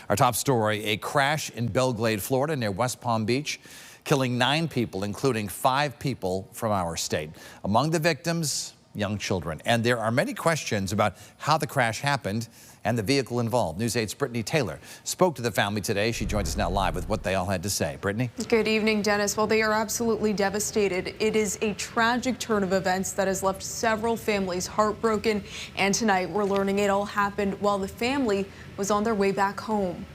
Our top story, a crash in Belglade, Florida near West Palm Beach, killing 9 people, including 5 people from our state. Among the victims, young children. And there are many questions about how the crash happened and the vehicle involved. News 8's Brittany Taylor spoke to the family today. She joins us now live with what they all had to say. Brittany? Good evening, Dennis. Well, they are absolutely devastated. It is a tragic turn of events that has left several families heartbroken. And tonight we're learning it all happened while the family was on their way back home.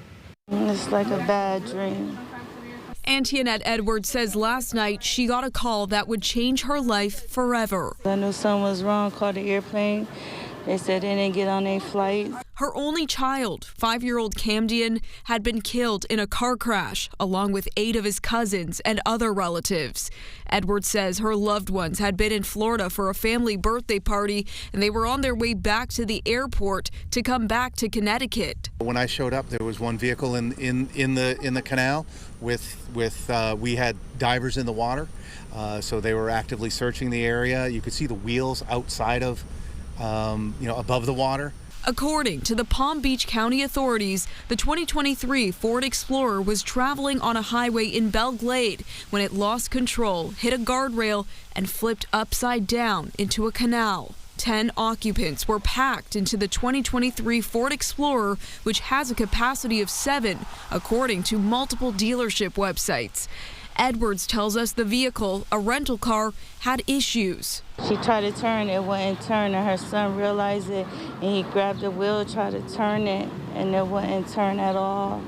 It's like a bad dream. Antoinette Edwards says last night she got a call that would change her life forever. I knew something was wrong, called the airplane. They said they didn't get on their flight. Her only child, 5-year-old Camden, had been killed in a car crash, along with 8 of his cousins and other relatives. Edwards says her loved ones had been in Florida for a family birthday party, and they were on their way back to the airport to come back to Connecticut. When I showed up, there was one vehicle in the canal we had divers in the water, so they were actively searching the area. You could see the wheels outside of above the water. According to the Palm Beach County authorities, the 2023 Ford Explorer was traveling on a highway in Belglade when it lost control, hit a guardrail, and flipped upside down into a canal. 10 occupants were packed into the 2023 Ford Explorer, which has a capacity of 7, according to multiple dealership websites. Edwards tells us the vehicle, a rental car, had issues. She tried to turn, it wouldn't turn, and her son realized it, and he grabbed the wheel, tried to turn it, and it wouldn't turn at all.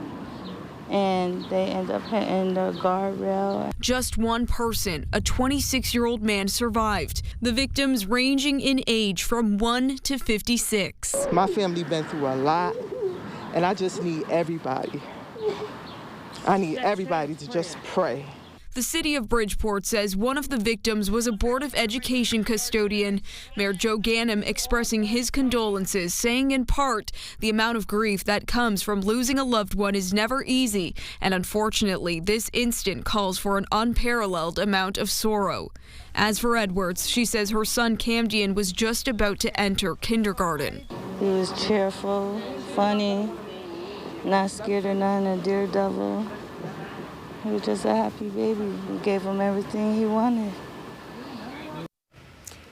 And they end up hitting the guardrail. Just one person, a 26-year-old man, survived. The victims ranging in age from 1 to 56. My family been through a lot, and I just need everybody. I need everybody to just pray. The city of Bridgeport says one of the victims was a Board of Education custodian. Mayor Joe Ganim expressing his condolences, saying in part, the amount of grief that comes from losing a loved one is never easy, and unfortunately, this instant calls for an unparalleled amount of sorrow. As for Edwards, she says her son Camden was just about to enter kindergarten. He was cheerful, funny, not scared of none, a daredevil. He was just a happy baby. We gave him everything he wanted.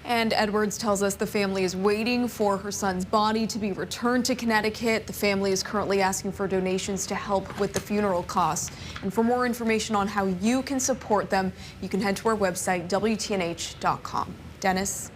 And Edwards tells us the family is waiting for her son's body to be returned to Connecticut. The family is currently asking for donations to help with the funeral costs. And for more information on how you can support them, you can head to our website, WTNH.com. Dennis?